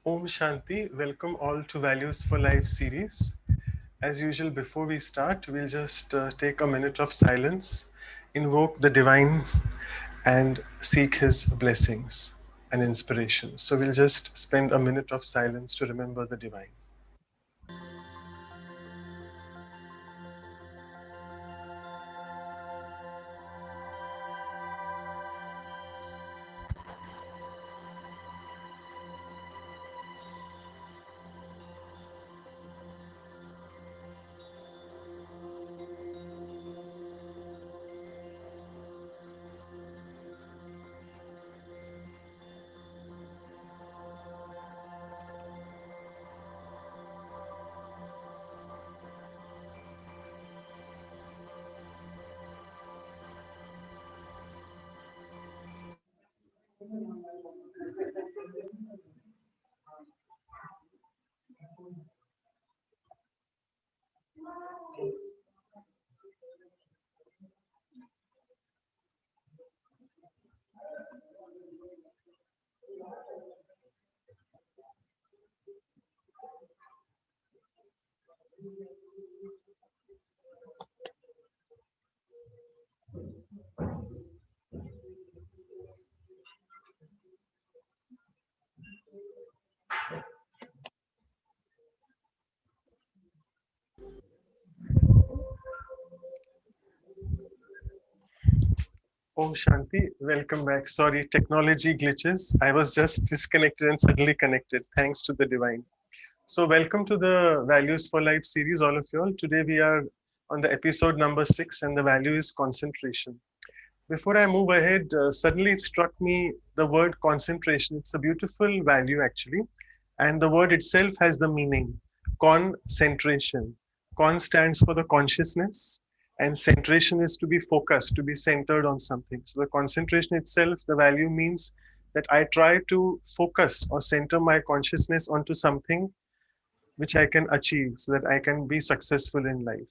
Om Shanti, welcome all to Values for Life series. As usual, before we start, we'll just take a minute of silence, invoke the divine, and seek his blessings and inspiration. So we'll just spend a minute of silence to remember the divine. Om Shanti, welcome back. Sorry, technology glitches. I was just disconnected and suddenly connected, thanks to the divine. So, welcome to the Values for Life series, all of you all. Today we are on the episode number 6, and the value is concentration. Before I move ahead, suddenly it struck me the word concentration. It's a beautiful value, actually. And the word itself has the meaning concentration. Con stands for the consciousness, and centration is to be focused, to be centered on something. So, the concentration itself, the value means that I try to focus or center my consciousness onto something which I can achieve so that I can be successful in life.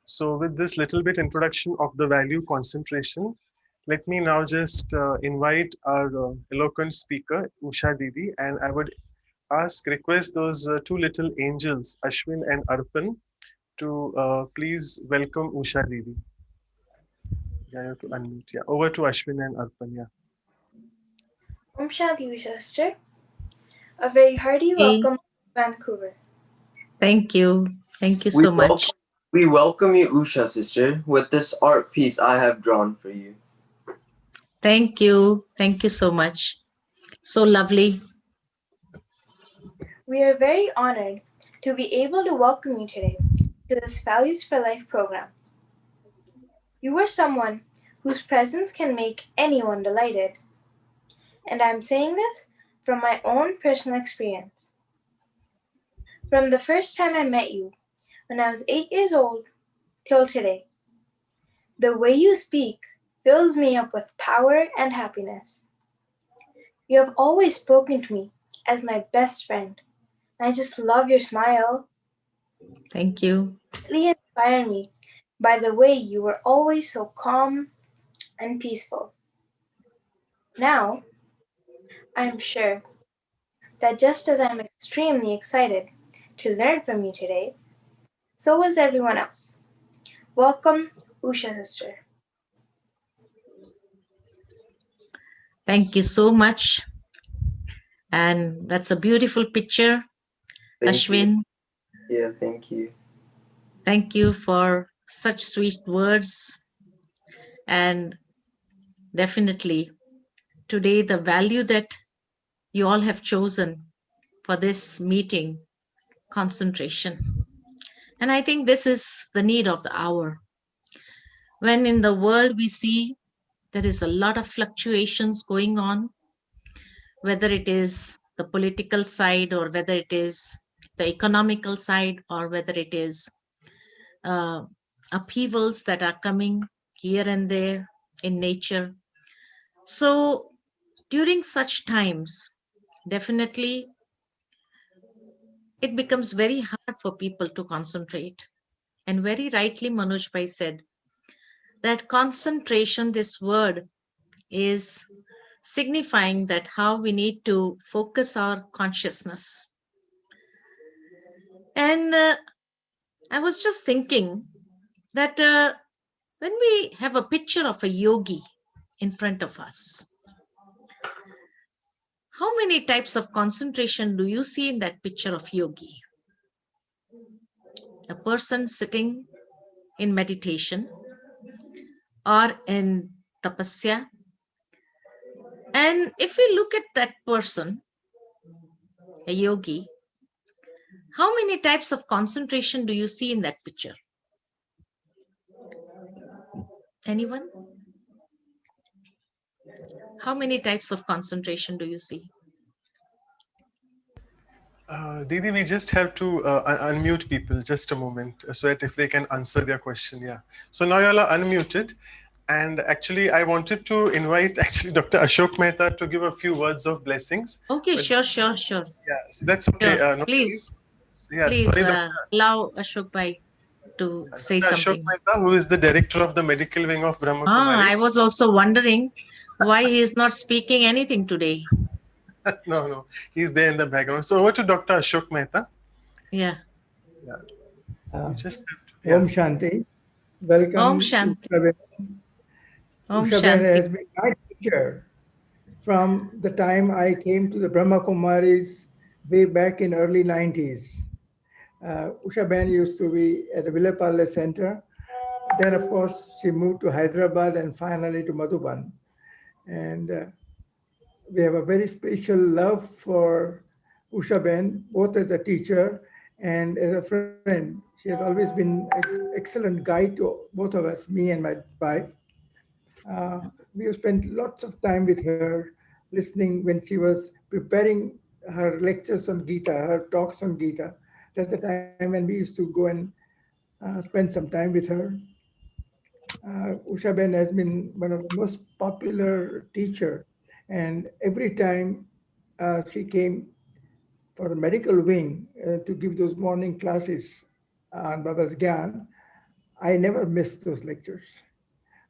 So, with this little bit introduction of the value concentration, let me now just invite our eloquent speaker, Usha Didi, and I would request those two little angels, Ashwin and Arpan, to please welcome Usha Didi. Yeah, you have to unmute. Yeah, over to Ashwin and Arpan. Yeah. Om Shanti, sister. A very hearty Hey, welcome to Vancouver. thank you. Thank you We so welcome, much. we welcome you, Usha, sister, with this art piece I have drawn for you. Thank you. Thank you so much. So lovely. We are very honored to be able to welcome you today to this Values for Life program. You are someone whose presence can make anyone delighted. And I'm saying this from my own personal experience. From the first time I met you, when I was 8 years old, till today, the way you speak fills me up with power and happiness. You have always spoken to me as my best friend. I just love your smile. Thank you. You inspire me by the way you were always so calm and peaceful. Now, I am sure that just as I am extremely excited to learn from you today, so is everyone else. Welcome, Usha sister. Thank you so much. And that's a beautiful picture, Thank you. Ashwin. Yeah, thank you. Thank you for such sweet words. And definitely, today, the value that you all have chosen for this meeting concentration. And I think this is the need of the hour. When in the world we see there is a lot of fluctuations going on, whether it is the political side or whether it is the economical side or whether it is uh, upheavals that are coming here and there in nature. So during such times, definitely it becomes very hard for people to concentrate. And very rightly, Manoj said that concentration, this word, is signifying that how we need to focus our consciousness. And I was just thinking that when we have a picture of a yogi in front of us, how many types of concentration do you see in that picture of yogi? A person sitting in meditation or in tapasya. And if we look at that person, a yogi, how many types of concentration do you see in that picture? Anyone? How many types of concentration do you see? Didi, we just have to unmute people just a moment so that if they can answer their question. Yeah. So now you all are unmuted. And actually, I wanted to invite actually Dr. Ashok Mehta to give a few words of blessings. Okay, But, sure. yeah, so that's okay. Sure. No Please, worries. Yeah, please sorry, Dr. allow Ashok Bhai to say Ashok something. Mehta, who is the director of the medical wing of Brahma Kumaris. I was also wondering why he is not speaking anything today. No, he's there in the background. So over to Dr. Ashok Mehta. Yeah. Yeah, you just have to, Om yeah. Shanti. Om Welcome, Shanti. Usha. Om Usha Shanti. has been my teacher from the time I came to the Brahma Kumaris way back in early 90s. Usha Ben used to be at the Villapalle Center. Then, of course, she moved to Hyderabad and finally to Madhuban. And we have a very special love for Usha Ben, both as a teacher and as a friend. She has always been an excellent guide to both of us, me and my wife. We have spent lots of time with her, listening when she was preparing her lectures on Gita, her talks on Gita. That's the time when we used to go and spend some time with her. Usha Ben has been one of the most popular teacher, and every time she came for the medical wing to give those morning classes on Baba's Gyan, I never missed those lectures.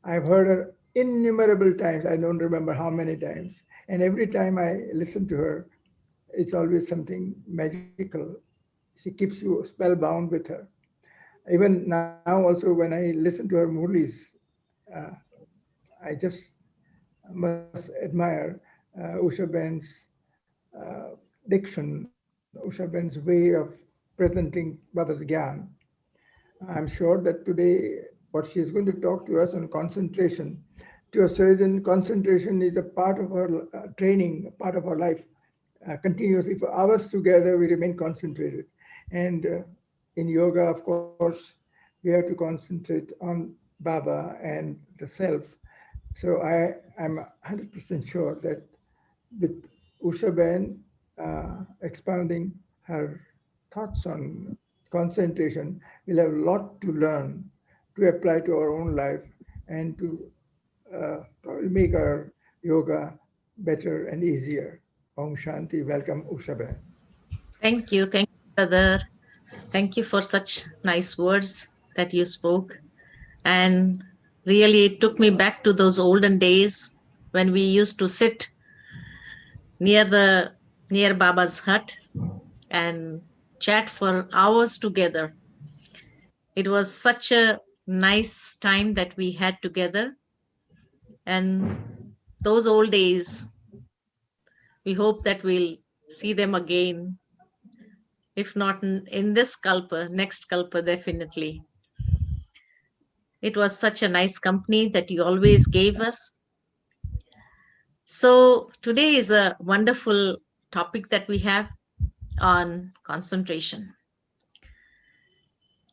I've heard her innumerable times. I don't remember how many times. And every time I listen to her, it's always something magical. She keeps you spellbound with her. Even now, also, when I listen to her Murlis, uh, I just must admire Usha Ben's diction, Usha Ben's way of presenting Baba's Gyan. I'm sure that today what she is going to talk to us on concentration. To a surgeon, concentration is a part of our training, a part of our life. Continuously for hours together, we remain concentrated. And in yoga, of course, we have to concentrate on Baba and the self. So I'm 100% sure that with Usha Ben expounding her thoughts on concentration, we'll have a lot to learn to apply to our own life and to probably make our yoga better and easier. Om Shanti. Welcome, Usha Ben. Thank you, brother. Thank you for such nice words that you spoke. And really, it took me back to those olden days when we used to sit near Baba's hut and chat for hours together. It was such a nice time that we had together. And those old days, we hope that we'll see them again. If not in this kalpa, next kalpa, definitely. It was such a nice company that you always gave us. So today is a wonderful topic that we have on concentration.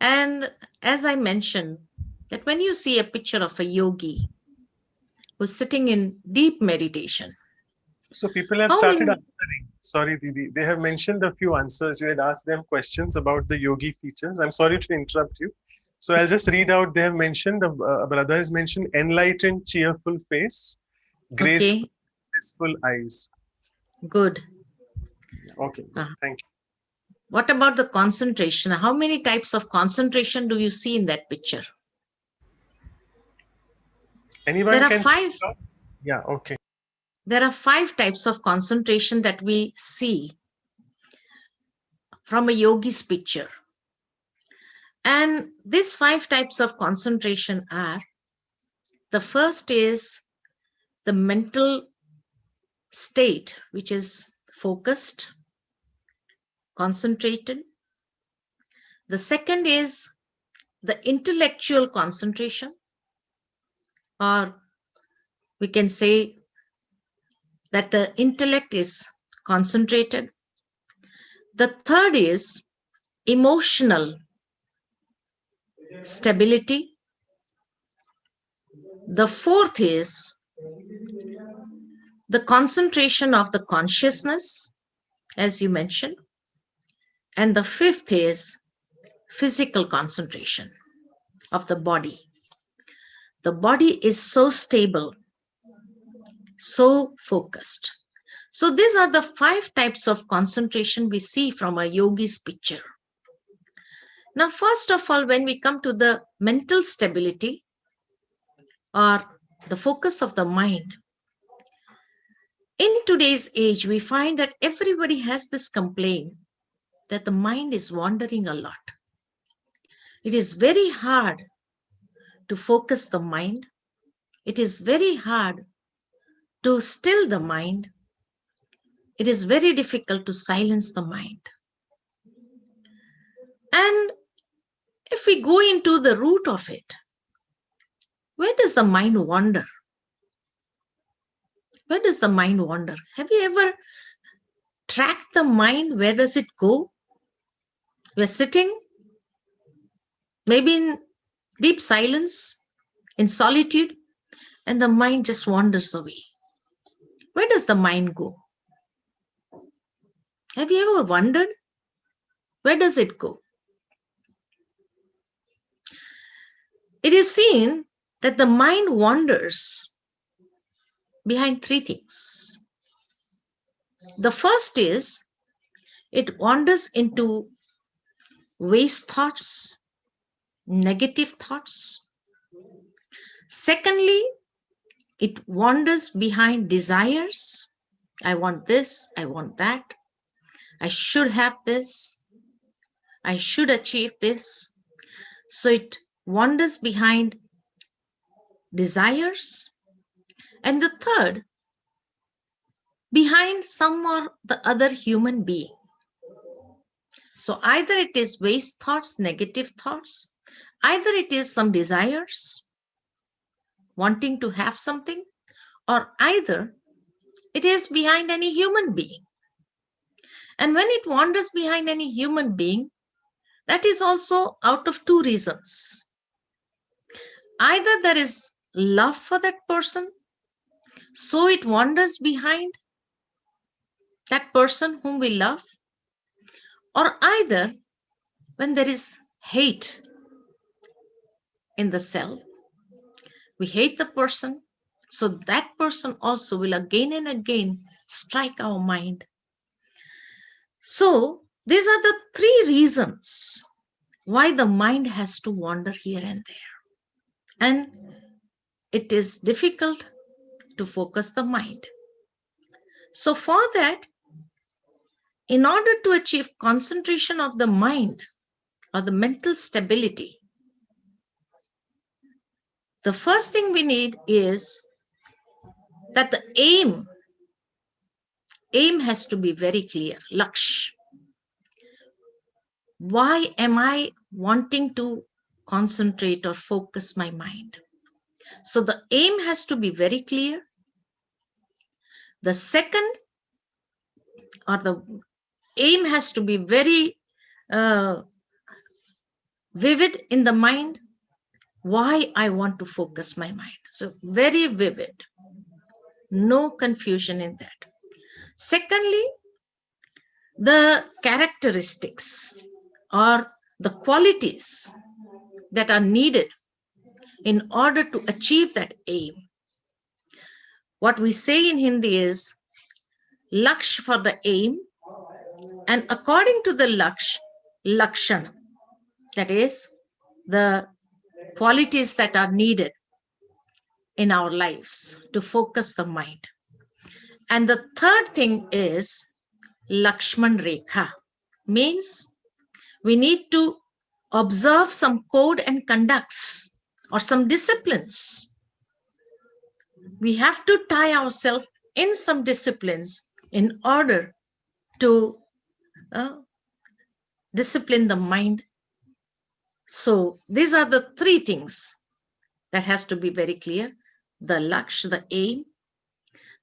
And as I mentioned, that when you see a picture of a yogi who's sitting in deep meditation. So people have started answering. Sorry, Didi. They have mentioned a few answers. You had asked them questions about the yogi features. I'm sorry to interrupt you. So I'll just read out. They have mentioned, a brother has mentioned enlightened, cheerful face, graceful, blissful eyes. Good. Okay, thank you. What about the concentration? How many types of concentration do you see in that picture? Anyone There are can 5. Yeah, okay. there are 5 types of concentration that we see from a yogi's picture. And these 5 types of concentration are, the first is the mental state, which is focused, concentrated. The second is the intellectual concentration, or we can say that the intellect is concentrated. The third is emotional stability. The fourth is the concentration of the consciousness, as you mentioned. And the fifth is physical concentration of the body. The body is so stable, so focused. So these are the 5 types of concentration we see from a yogi's picture. Now, first of all, when we come to the mental stability or the focus of the mind, in today's age, we find that everybody has this complaint that the mind is wandering a lot. It is very hard to focus the mind. It is very hard to still the mind. It is very difficult to silence the mind. And if we go into the root of it, where does the mind wander? Where does the mind wander? Have you ever tracked the mind? Where does it go? We're sitting, maybe in deep silence, in solitude, and the mind just wanders away. Where does the mind go? Have you ever wondered? Where does it go? It is seen that the mind wanders behind 3 things. The first is it wanders into waste thoughts, negative thoughts. Secondly, it wanders behind desires. I want this, I want that. I should have this. I should achieve this. So it wanders behind desires. And the third, behind some or the other human being. So either it is waste thoughts, negative thoughts, either it is some desires, wanting to have something, or either it is behind any human being. And when it wanders behind any human being, that is also out of 2 reasons. Either there is love for that person, so it wanders behind that person whom we love, or either when there is hate in the self, we hate the person, so that person also will again and again strike our mind. So these are the 3 reasons why the mind has to wander here and there. And it is difficult to focus the mind. So for that, in order to achieve concentration of the mind or the mental stability, the first thing we need is that the aim has to be very clear. Laksh. Why am I wanting to concentrate or focus my mind? So the aim has to be very clear. The second, or the aim has to be very vivid in the mind. Why I want to focus my mind. So very vivid. No confusion in that. Secondly, the characteristics or the qualities that are needed in order to achieve that aim. What we say in Hindi is laksh for the aim, and according to the laksh, lakshana, that is the qualities that are needed in our lives to focus the mind. And the third thing is Lakshman Rekha, means we need to observe some code and conducts or some disciplines. We have to tie ourselves in some disciplines in order to discipline the mind. So these are the three things that has to be very clear. The laksh, the aim,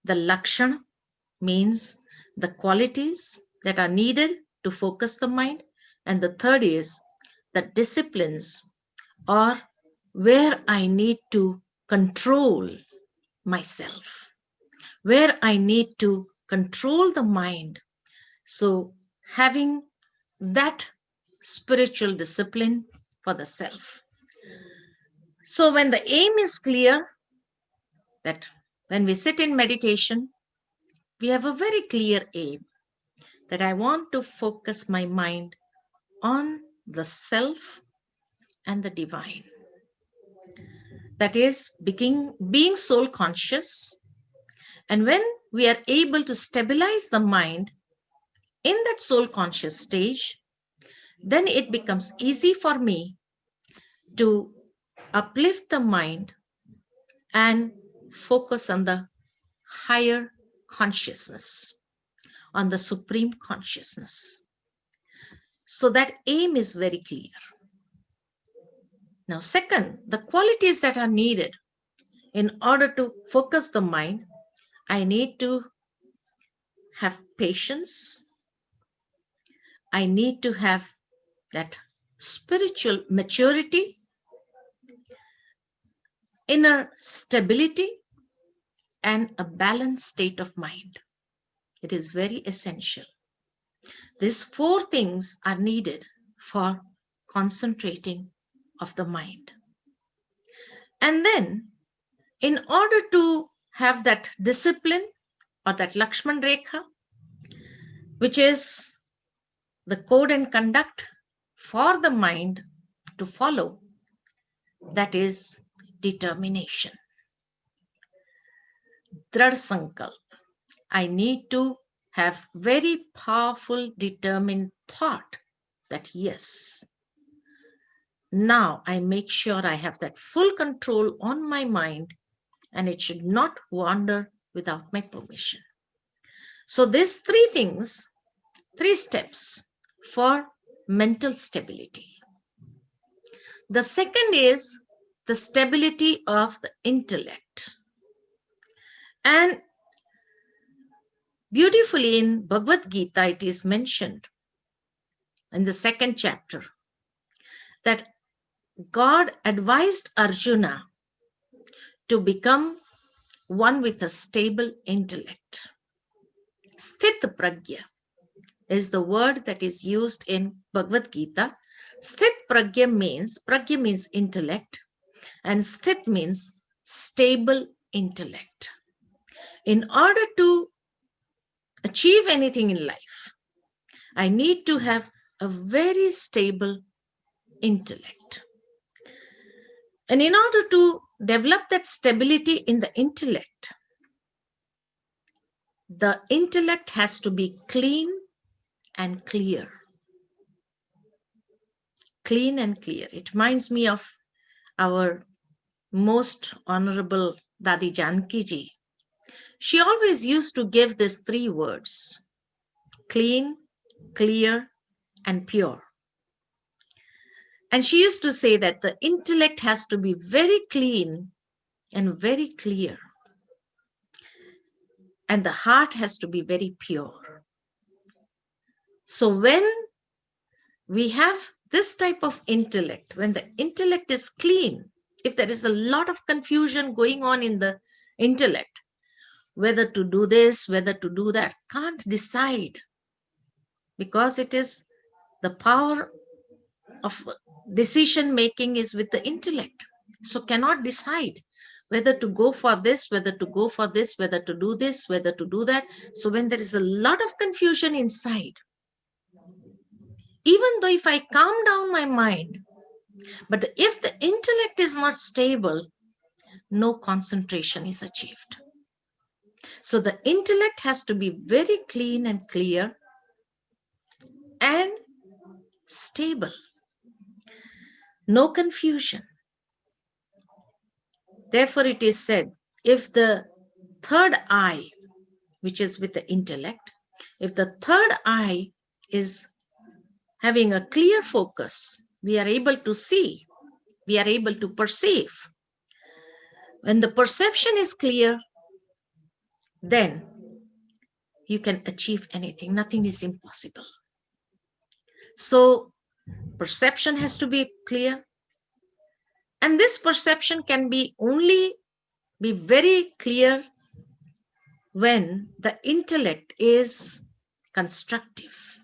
the lakshana means the qualities that are needed to focus the mind. And the third is the disciplines, or where I need to control myself, where I need to control the mind. So having that spiritual discipline for the self. So when the aim is clear, that when we sit in meditation, we have a very clear aim that I want to focus my mind on the self and the divine. That is being soul conscious. And when we are able to stabilize the mind in that soul conscious stage, then it becomes easy for me to uplift the mind and focus on the higher consciousness, on the supreme consciousness. So that aim is very clear. Now, second, the qualities that are needed in order to focus the mind, I need to have patience. I need to have that spiritual maturity, inner stability, and a balanced state of mind. It is very essential. These four things are needed for concentrating of the mind. And then, in order to have that discipline or that Lakshman Rekha, which is the code and conduct for the mind to follow, that is determination. Drad Sankalp. I need to have very powerful, determined thought that yes, now I make sure I have that full control on my mind and it should not wander without my permission. So these three things, 3 steps for mental stability. The second is the stability of the intellect. And beautifully in Bhagavad Gita, it is mentioned in the 2nd chapter that God advised Arjuna to become one with a stable intellect. Sthit pragya is the word that is used in Bhagavad Gita. Sthit pragya means intellect, and sthit means stable intellect. In order to achieve anything in life, I need to have a very stable intellect. And in order to develop that stability in the intellect has to be clean and clear. Clean and clear. It reminds me of our most honorable Dadi Janki ji. She always used to give these 3 words: clean, clear, and pure. And she used to say that the intellect has to be very clean and very clear. And the heart has to be very pure. So when we have this type of intellect, when the intellect is clean, if there is a lot of confusion going on in the intellect, whether to do this, whether to do that, can't decide, because it is the power of decision making is with the intellect. So cannot decide whether to go for this, whether to go for this, whether to do this, whether to do that. So when there is a lot of confusion inside, even though if I calm down my mind, but if the intellect is not stable, no concentration is achieved. So the intellect has to be very clean and clear and stable. No confusion. Therefore, it is said, if the third eye, which is with the intellect, if the third eye is having a clear focus, we are able to see, we are able to perceive. When the perception is clear, then you can achieve anything. Nothing is impossible. So perception has to be clear. And this perception can be only be very clear when the intellect is constructive.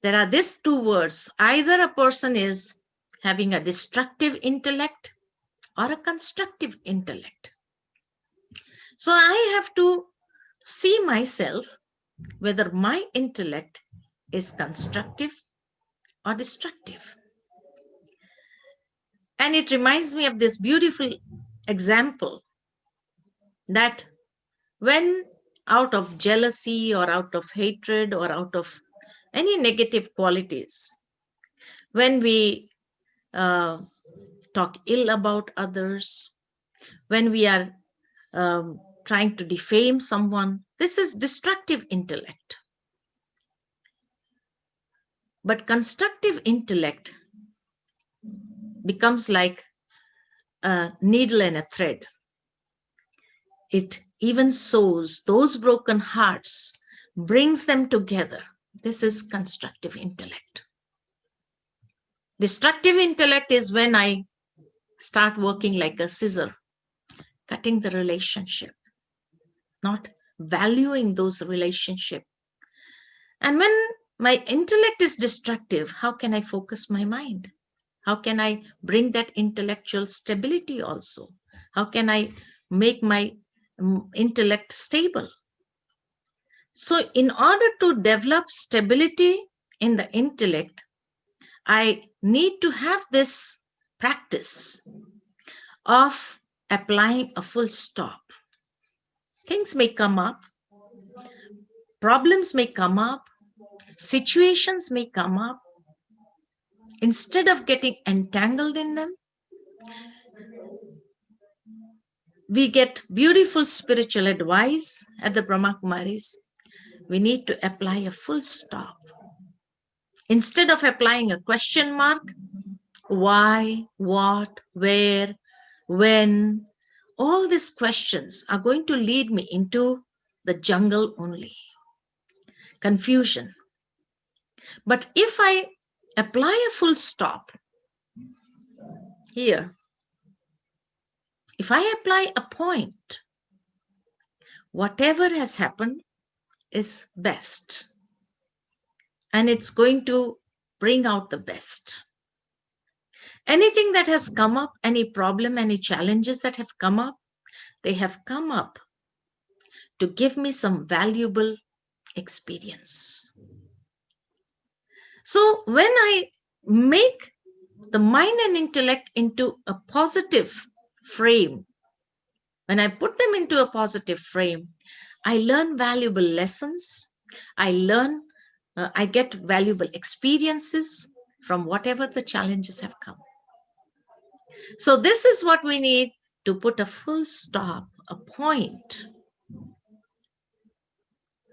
There are these two words. Either a person is having a destructive intellect or a constructive intellect. So I have to see myself whether my intellect is constructive or destructive. And it reminds me of this beautiful example that when out of jealousy or out of hatred or out of any negative qualities, when we talk ill about others, when we are trying to defame someone, this is destructive intellect. But constructive intellect becomes like a needle and a thread. It even sews those broken hearts, brings them together. This is constructive intellect. Destructive intellect is when I start working like a scissor, cutting the relationship, not valuing those relationships. And when my intellect is destructive, how can I focus my mind? How can I bring that intellectual stability also? How can I make my intellect stable? So in order to develop stability in the intellect, I need to have this practice of applying a full stop. Things may come up, problems may come up, situations may come up. Instead of getting entangled in them, we get beautiful spiritual advice at the Brahma Kumaris. We need to apply a full stop. Instead of applying a question mark, why, what, where, when, all these questions are going to lead me into the jungle only, confusion. But if I apply a full stop here, if I apply a point, whatever has happened is best. And it's going to bring out the best. Anything that has come up, any problem, any challenges that have come up, they have come up to give me some valuable experience. So when I make the mind and intellect into a positive frame, when I put them into a positive frame, I learn valuable lessons. I get valuable experiences from whatever the challenges have come. So this is what we need to put a full stop, a point.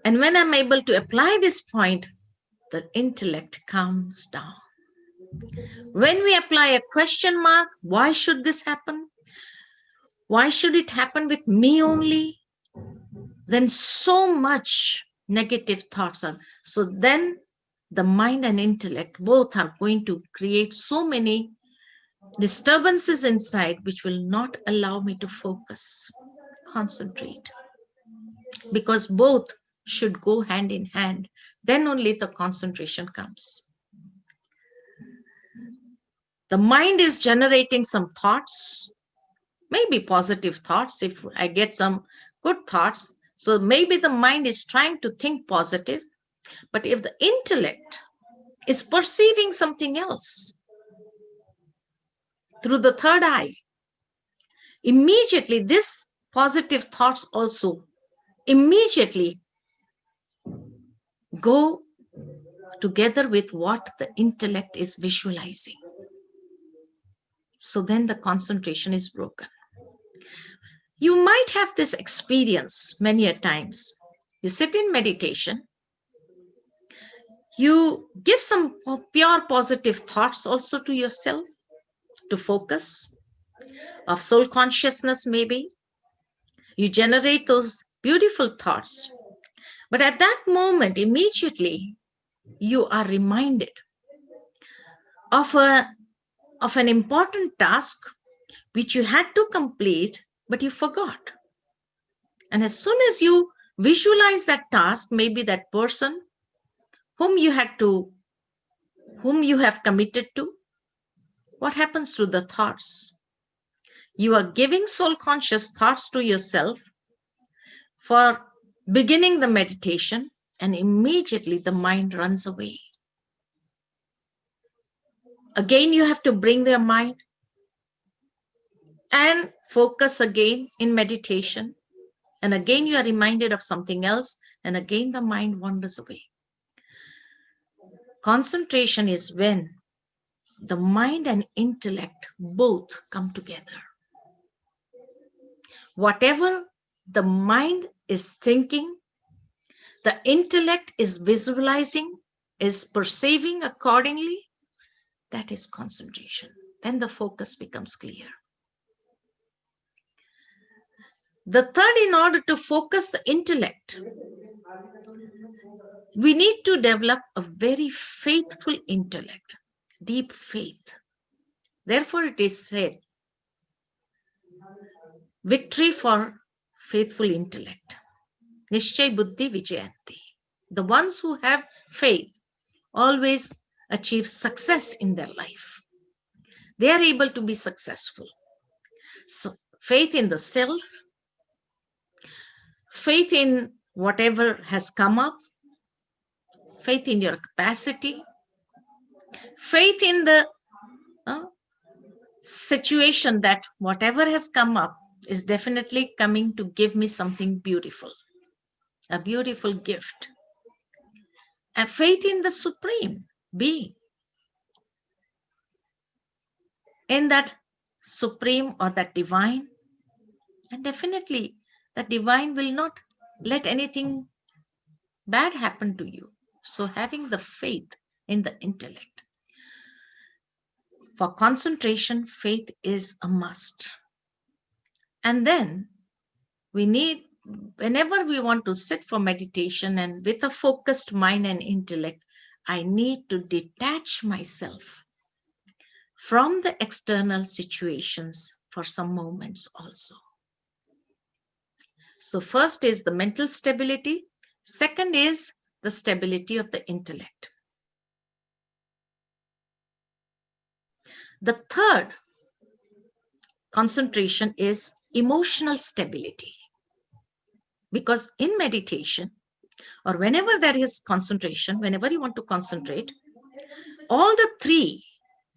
And when I'm able to apply this point, the intellect calms down. When we apply a question mark, why should this happen? Why should it happen with me only? Then so much negative thoughts are. So then the mind and intellect both are going to create so many disturbances inside which will not allow me to focus, concentrate. Because both should go hand in hand. Then only the concentration comes. The mind is generating some thoughts, maybe positive thoughts. If I get some good thoughts, so maybe the mind is trying to think positive. But if the intellect is perceiving something else through the third eye, immediately this positive thoughts also immediately go together with what the intellect is visualizing. So then the concentration is broken. You might have this experience many a times. You sit in meditation, you give some pure positive thoughts also to yourself to focus, of soul consciousness maybe. You generate those beautiful thoughts. But at that moment, immediately, you are reminded of an important task which you had to complete, but you forgot. And as soon as you visualize that task, maybe that person whom you have committed to, what happens to the thoughts? You are giving soul conscious thoughts to yourself for beginning the meditation, and immediately the mind runs away. Again, you have to bring their mind and focus again in meditation. And again, you are reminded of something else, and again, the mind wanders away. Concentration is when the mind and intellect both come together. Whatever the mind is thinking, the intellect is visualizing, is perceiving accordingly, that is concentration. Then the focus becomes clear. The third, in order to focus the intellect, we need to develop a very faithful intellect, deep faith. Therefore, it is said, victory for faithful intellect. Nishchay buddhi vijayanti. The ones who have faith always achieve success in their life. They are able to be successful. So, faith in the self, faith in whatever has come up, faith in your capacity, faith in the situation that whatever has come up is definitely coming to give me something beautiful, a beautiful gift. And faith in the Supreme Being, in that Supreme or that Divine. And definitely that Divine will not let anything bad happen to you. So having the faith in the intellect. For concentration, faith is a must. And then we need, whenever we want to sit for meditation and with a focused mind and intellect, I need to detach myself from the external situations for some moments also. So first is the mental stability. Second is the stability of the intellect. The third concentration is emotional stability. Because in meditation, or whenever there is concentration, whenever you want to concentrate, all the three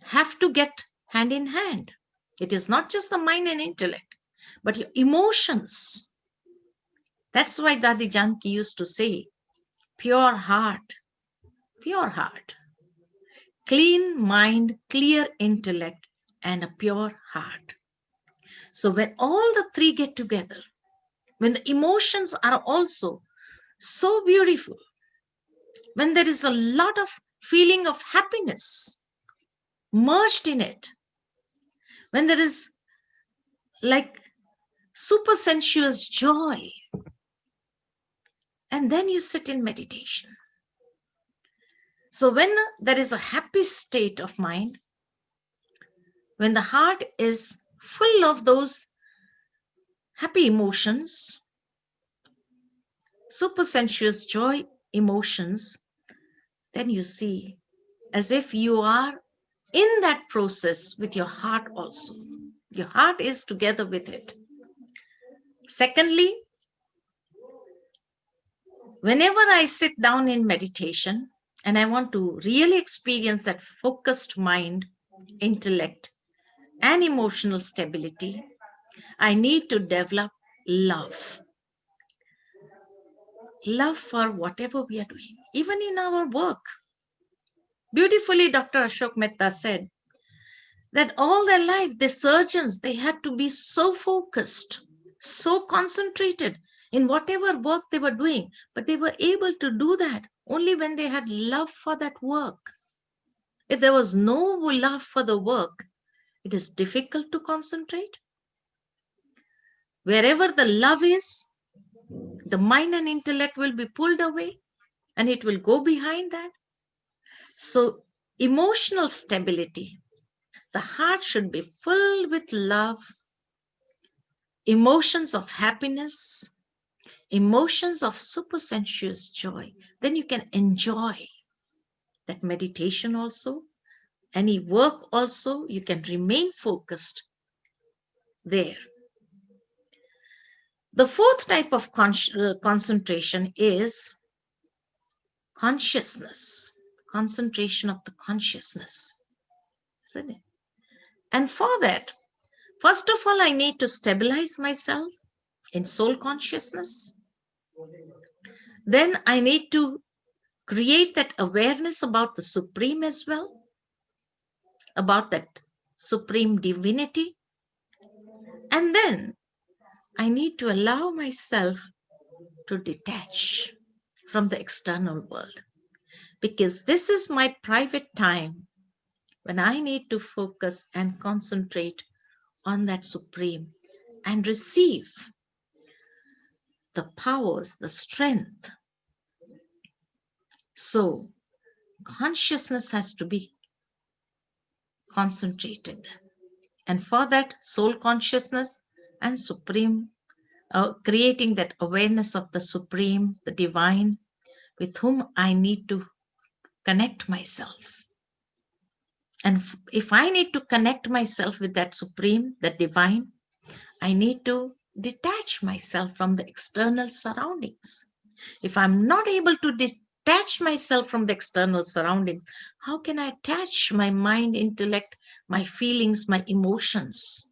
have to get hand in hand. It is not just the mind and intellect, but your emotions. That's why Dadi Janki used to say, pure heart, clean mind, clear intellect, and a pure heart. So when all the three get together, when the emotions are also so beautiful, when there is a lot of feeling of happiness merged in it, when there is like super sensuous joy, and then you sit in meditation. So when there is a happy state of mind, when the heart is full of those happy emotions, super sensuous joy emotions, then you see as if you are in that process with your heart also. Your heart is together with it. Secondly, whenever I sit down in meditation and I want to really experience that focused mind, intellect, and emotional stability, I need to develop love. Love for whatever we are doing, even in our work. Beautifully, Dr. Ashok Mehta said that all their life, the surgeons, they had to be so focused, so concentrated in whatever work they were doing, but they were able to do that only when they had love for that work. If there was no love for the work, it is difficult to concentrate. Wherever the love is, the mind and intellect will be pulled away and it will go behind that. So, emotional stability, the heart should be filled with love, emotions of happiness, emotions of supersensuous joy. Then you can enjoy that meditation also, any work also, you can remain focused there. The fourth type of concentration is consciousness, concentration of the consciousness, isn't it? And for that, first of all, I need to stabilize myself in soul consciousness. Then I need to create that awareness about the Supreme as well, about that Supreme divinity. And then I need to allow myself to detach from the external world, because this is my private time when I need to focus and concentrate on that Supreme and receive the powers, the strength. So consciousness has to be concentrated. And for that, soul consciousness and Supreme, creating that awareness of the Supreme, the Divine, with whom I need to connect myself. And if I need to connect myself with that Supreme, the Divine, I need to detach myself from the external surroundings. If I'm not able to detach myself from the external surroundings, how can I attach my mind, intellect, my feelings, my emotions,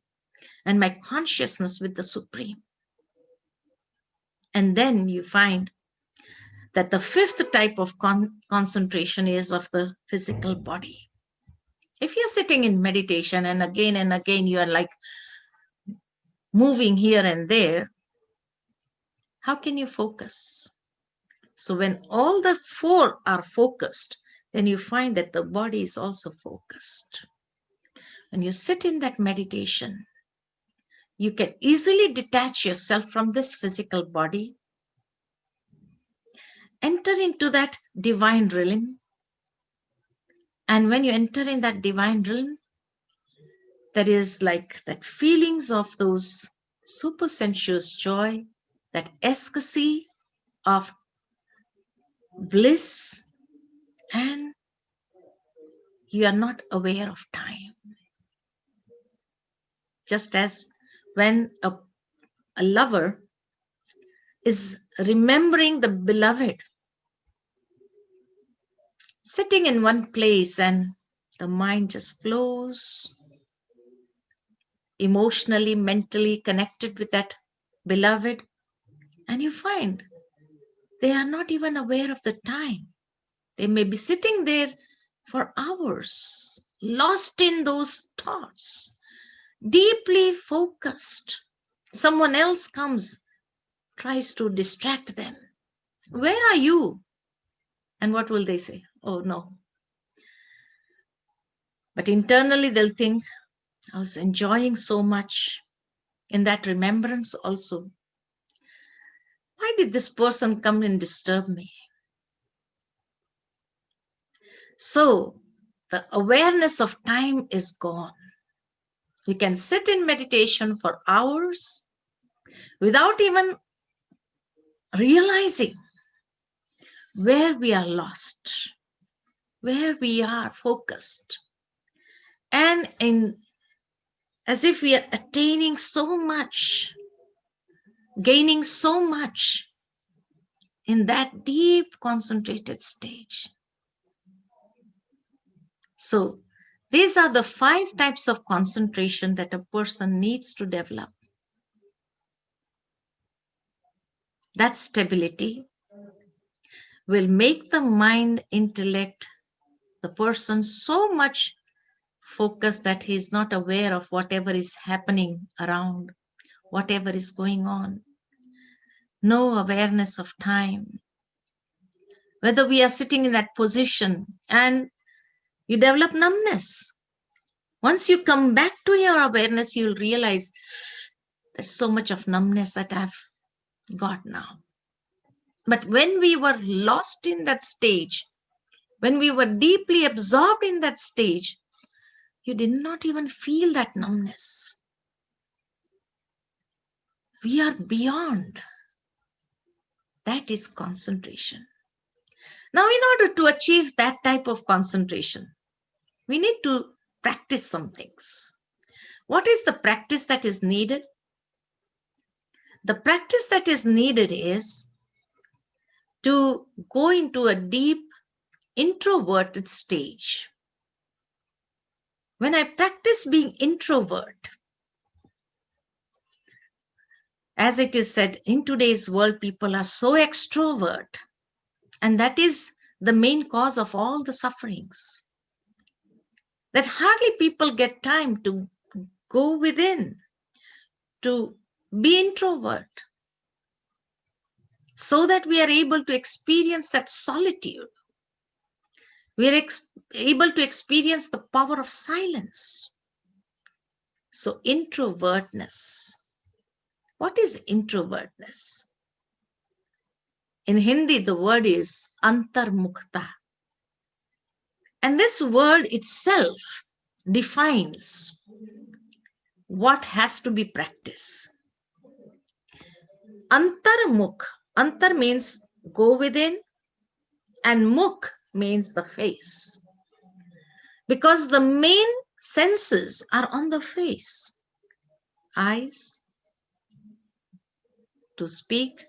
and my consciousness with the Supreme? And then you find that the fifth type of concentration is of the physical body. If you're sitting in meditation and again you are like moving here and there, how can you focus? So when all the four are focused, then you find that the body is also focused. When you sit in that meditation, you can easily detach yourself from this physical body, enter into that divine realm. And when you enter in that divine realm, there is like that feelings of those supersensuous joy, that ecstasy of bliss, and you are not aware of time. Just as when a lover is remembering the beloved, sitting in one place and the mind just flows, emotionally, mentally connected with that beloved, and you find they are not even aware of the time. They may be sitting there for hours, lost in those thoughts, deeply focused. Someone else comes, tries to distract them. Where are you? And what will they say? Oh, no. But internally, they'll think, I was enjoying so much in that remembrance also. Why did this person come and disturb me? So the awareness of time is gone. You can sit in meditation for hours without even realizing where we are lost, where we are focused, and as if we are attaining so much, gaining so much in that deep concentrated stage. So these are the 5 types of concentration that a person needs to develop. that stability will make the mind, intellect, the person so much focused that he is not aware of whatever is happening around, whatever is going on. No awareness of time. Whether we are sitting in that position and you develop numbness. Once you come back to your awareness, you'll realize there's so much of numbness that I've got now. But when we were lost in that stage, when we were deeply absorbed in that stage, you did not even feel that numbness. We are beyond. That is concentration. Now, in order to achieve that type of concentration, we need to practice some things. What is the practice that is needed? The practice that is needed is to go into a deep introverted stage. When I practice being introvert, as it is said, in today's world, people are so extrovert, and that is the main cause of all the sufferings. That hardly people get time to go within, to be introvert, so that we are able to experience that solitude. We are able to experience the power of silence. So introvertness. What is introvertness? In Hindi, the word is antarmukta. And this word itself defines what has to be practiced. Antarmukh. Antar means go within, and mukh means the face. Because the main senses are on the face. Eyes, to speak,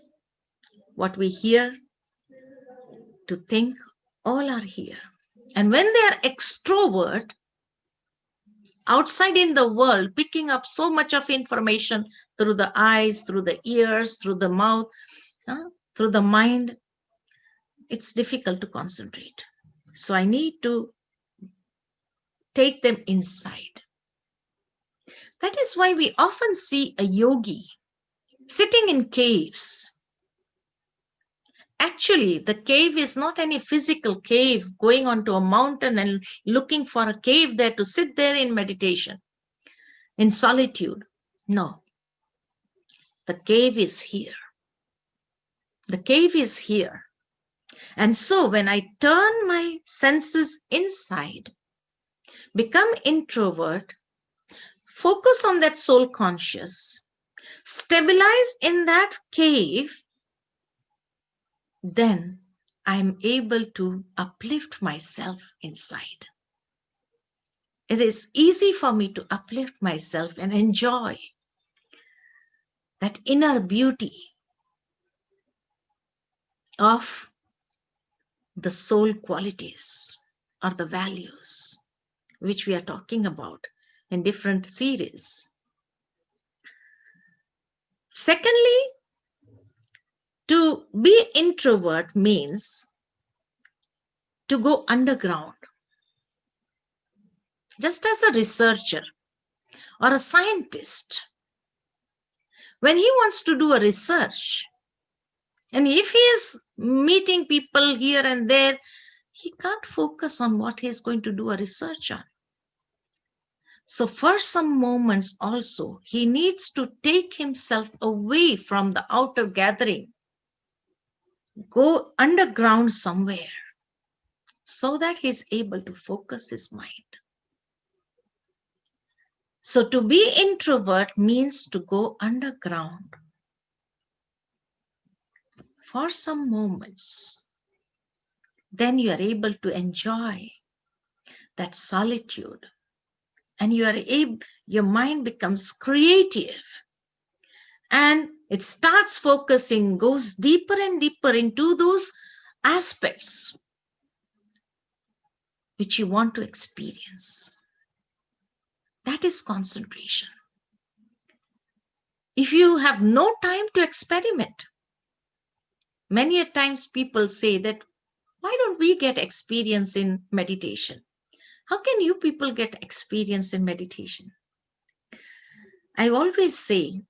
what we hear, to think, all are here. And when they are extrovert, outside in the world, picking up so much of information through the eyes, through the ears, through the mouth, through the mind, it's difficult to concentrate. So I need to take them inside. That is why we often see a yogi sitting in caves. Actually, the cave is not any physical cave, going onto a mountain and looking for a cave there to sit there in meditation, in solitude. No. The cave is here. The cave is here. And so when I turn my senses inside, become introvert, focus on that soul conscious, stabilize in that cave, then I'm able to uplift myself inside. It is easy for me to uplift myself and enjoy that inner beauty of the soul qualities or the values which we are talking about in different series. Secondly, to be introvert means to go underground. Just as a researcher or a scientist, when he wants to do a research, and if he is meeting people here and there, he can't focus on what he is going to do a research on. So for some moments also, he needs to take himself away from the outer gathering, go underground somewhere, so that he's able to focus his mind. So to be introvert means to go underground for some moments. Then you are able to enjoy that solitude, and you are able, your mind becomes creative, and it starts focusing, goes deeper and deeper into those aspects which you want to experience. That is concentration. If you have no time to experiment, Many a times people say that, why don't we get experience in meditation? How can you people get experience in meditation? I always say,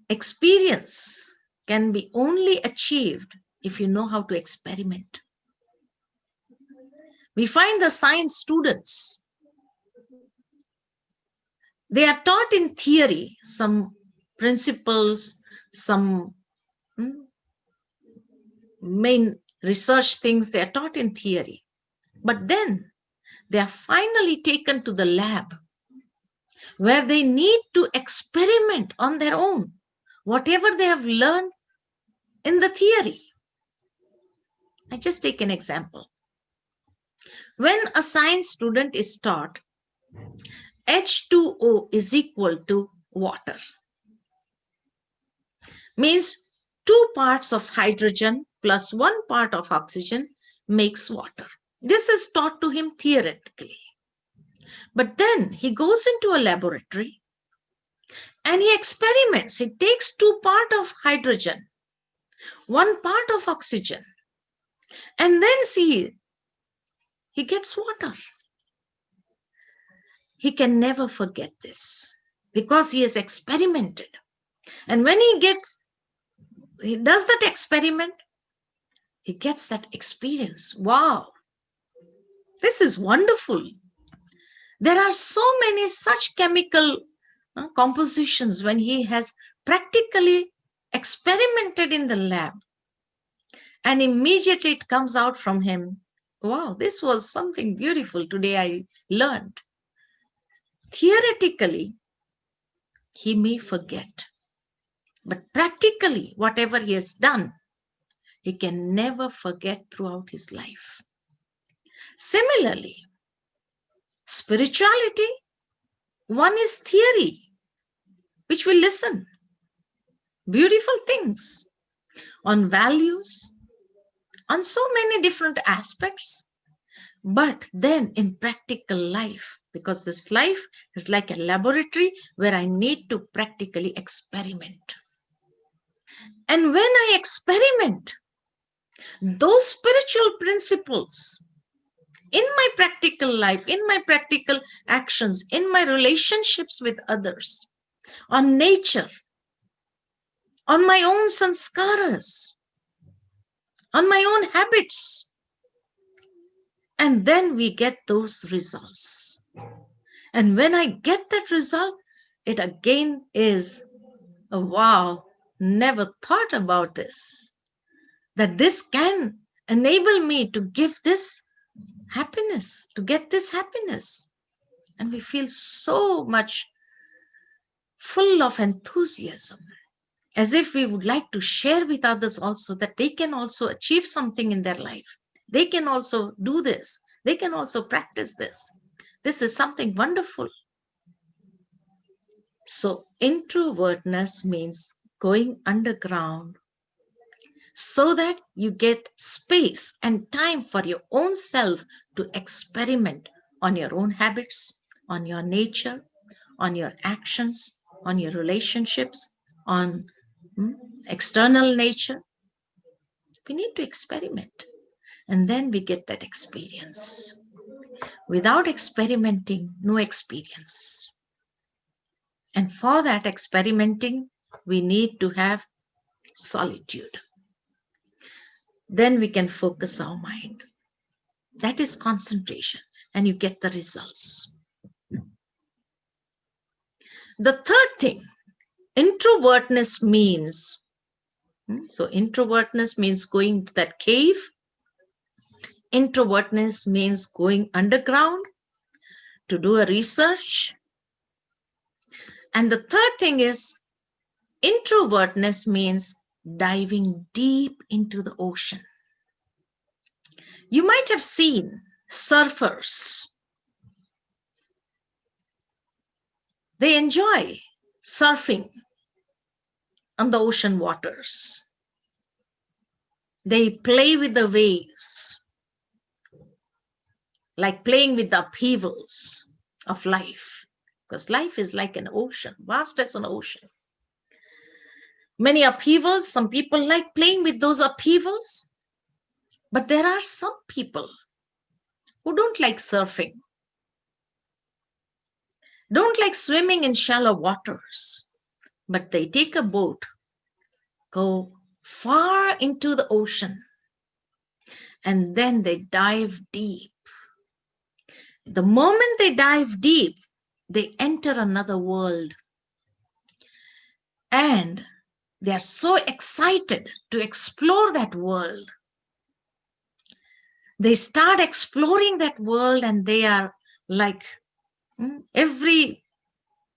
experience can be only achieved if you know how to experiment. We find the science students, they are taught in theory some principles, some main research things, they are taught in theory. But then they are finally taken to the lab where they need to experiment on their own, whatever they have learned in the theory. I just take an example. When a science student is taught H2O is equal to water, means 2 parts of hydrogen plus 1 part of oxygen makes water. This is taught to him theoretically. But then he goes into a laboratory and he experiments. He takes 2 parts of hydrogen, 1 part of oxygen, and then see, he gets water. He can never forget this because he has experimented. And when he does that experiment, he gets that experience. Wow, this is wonderful. There are so many such chemical compositions when he has practically experimented in the lab, and immediately it comes out from him, wow, this was something beautiful today I learned. Theoretically, he may forget, but practically, whatever he has done, he can never forget throughout his life. Similarly, spirituality, one is theory, which we listen, beautiful things on values, on so many different aspects. But then in practical life, because this life is like a laboratory where I need to practically experiment. And when I experiment, those spiritual principles in my practical life, in my practical actions, in my relationships with others, on nature, on my own sanskaras, on my own habits, and then we get those results. And when I get that result, it again is, oh, wow, never thought about this, that this can enable me to give this happiness, to get this happiness. And we feel so much full of enthusiasm, as if we would like to share with others also that they can also achieve something in their life. They can also do this. They can also practice this. This is something wonderful. So introvertness means going underground so that you get space and time for your own self to experiment on your own habits, on your nature, on your actions, on your relationships, on external nature. We need to experiment, and then we get that experience. Without experimenting, no experience. And for that experimenting, we need to have solitude. Then we can focus our mind. That is concentration, and you get the results. The third thing, introvertness means, so introvertness means going to that cave. Introvertness means going underground to do a research. And the third thing is, introvertness means diving deep into the ocean. You might have seen surfers. They enjoy surfing on the ocean waters. They play with the waves, like playing with the upheavals of life, because life is like an ocean, vast as an ocean. many upheavals. Some people like playing with those upheavals. But there are some people who don't like surfing, don't like swimming in shallow waters, but they take a boat, go far into the ocean, and then they dive deep. The moment they dive deep, they enter another world. And they are so excited to explore that world. They start exploring that world, and they are like every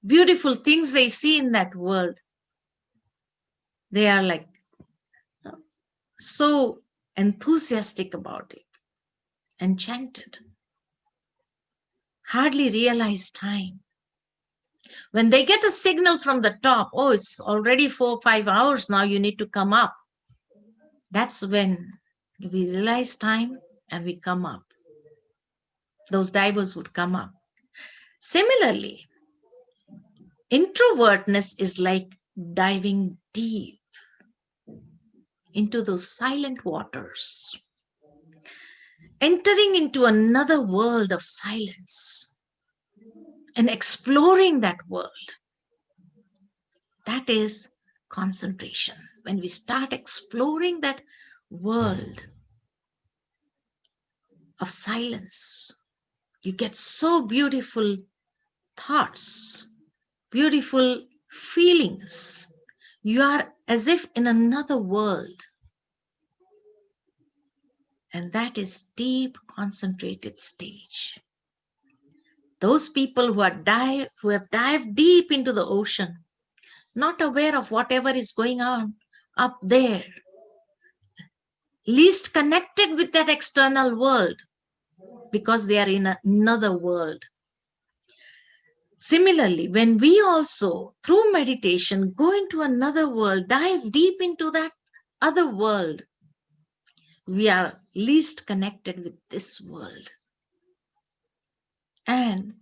beautiful things they see in that world. They are like so enthusiastic about it, enchanted, hardly realize time. When they get a signal from the top, oh, it's already 4 or 5 hours now, you need to come up. That's when we realize time and we come up. Those divers would come up. Similarly, introvertness is like diving deep into those silent waters, entering into another world of silence and exploring that world. That is concentration. When we start exploring that world of silence, you get so beautiful thoughts, beautiful feelings. You are as if in another world. And that is deep, concentrated stage. Those people who have dived deep into the ocean, not aware of whatever is going on up there, least connected with that external world because they are in another world. Similarly, when we also, through meditation, go into another world, dive deep into that other world, we are least connected with this world. And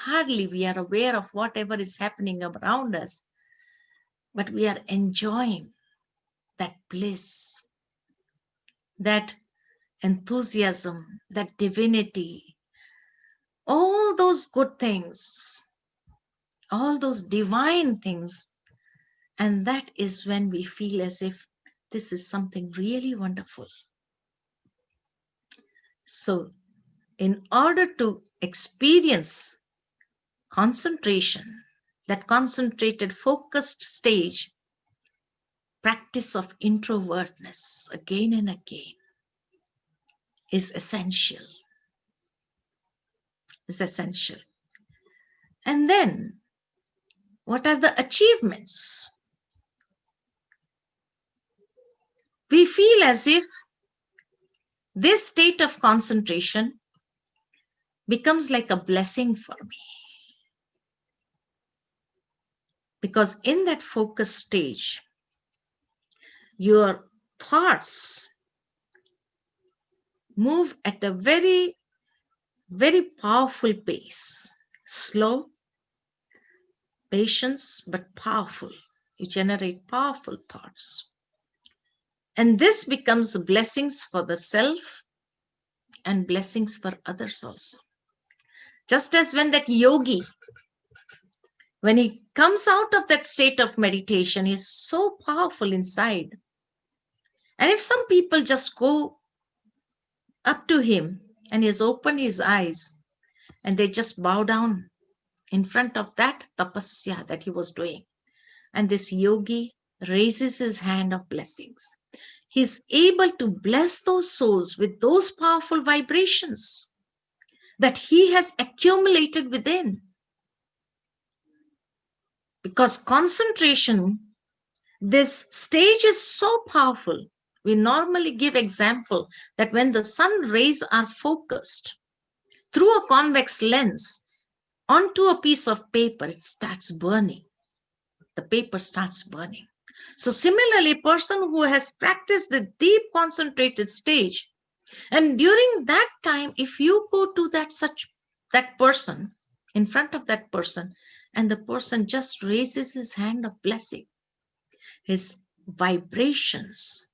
hardly we are aware of whatever is happening around us, but we are enjoying that bliss, that enthusiasm, that divinity, all those good things, all those divine things. And that is when we feel as if this is something really wonderful. So, in order to experience concentration, that concentrated, focused stage, practice of introvertness again and again is essential. Is essential. And then, what are the achievements? We feel as if this state of concentration becomes like a blessing for me. Because in that focus stage, your thoughts move at a very, very powerful pace. Slow, patience, but powerful. You generate powerful thoughts. And this becomes blessings for the self and blessings for others also. Just as when that yogi, when he comes out of that state of meditation, he's so powerful inside. And if some people just go up to him and he's opened his eyes and they just bow down in front of that tapasya that he was doing, and this yogi raises his hand of blessings, he's able to bless those souls with those powerful vibrations that he has accumulated within. Because concentration, this stage is so powerful. We normally give example that when the sun rays are focused through a convex lens onto a piece of paper, it starts burning. The paper starts burning. So similarly, a person who has practiced the deep concentrated stage, and during that time, if you go to that person, in front of that person, and the person just raises his hand of blessing, his vibrations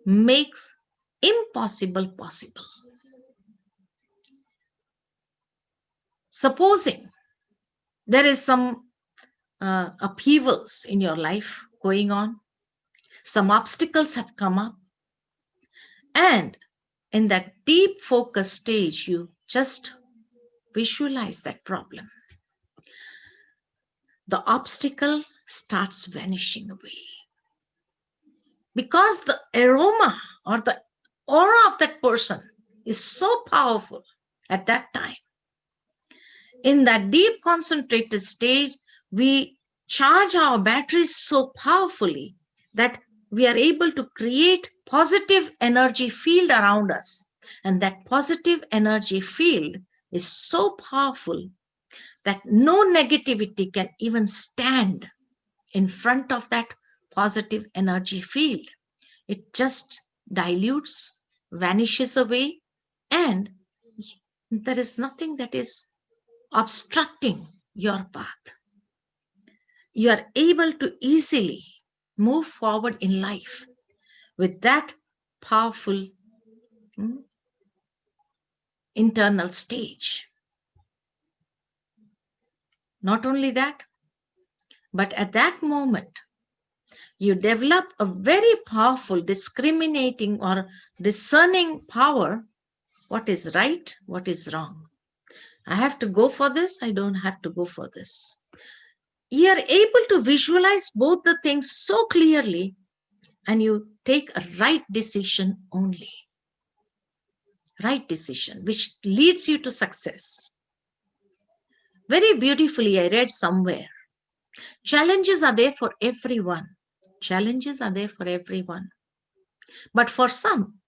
makes impossible possible. Supposing there is some upheavals in your life going on, some obstacles have come up, and in that deep focus stage, you just visualize that problem. The obstacle starts vanishing away. Because the aroma or the aura of that person is so powerful at that time. In that deep concentrated stage, we charge our batteries so powerfully that we are able to create positive energy field around us. And that positive energy field is so powerful that no negativity can even stand in front of that positive energy field. It just dilutes, vanishes away, and there is nothing that is obstructing your path. You are able to easily move forward in life with that powerful internal stage. Not only that, but at that moment, you develop a very powerful discriminating or discerning power. What is right? What is wrong? I have to go for this. I don't have to go for this. You are able to visualize both the things so clearly, and you take a right decision only. Right decision, which leads you to success. Very beautifully, I read somewhere, challenges are there for everyone. Challenges are there for everyone. But for some,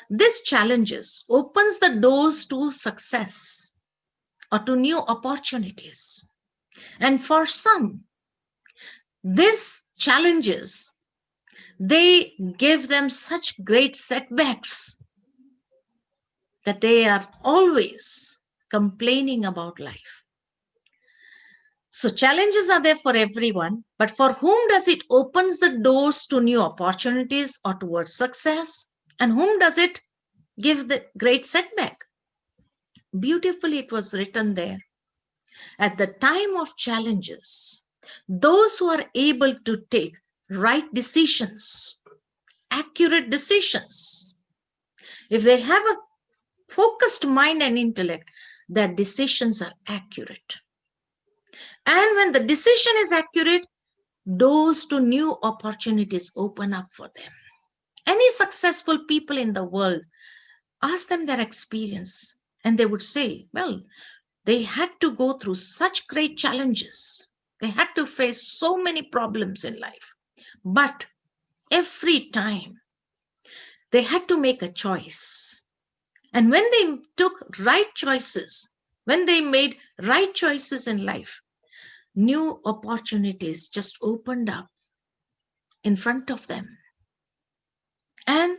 these challenges opens the doors to success or to new opportunities. And for some, these challenges, they give them such great setbacks that they are always complaining about life. So challenges are there for everyone, but for whom does it opens the doors to new opportunities or towards success? And whom does it give the great setback? Beautifully, it was written there. At the time of challenges, those who are able to take right decisions, accurate decisions, if they have a focused mind and intellect, their decisions are accurate. And when the decision is accurate, doors to new opportunities open up for them. Any successful people in the world, ask them their experience, and they would say, well, they had to go through such great challenges. They had to face so many problems in life. But every time, they had to make a choice. And when they took right choices, when they made right choices in life, new opportunities just opened up in front of them. And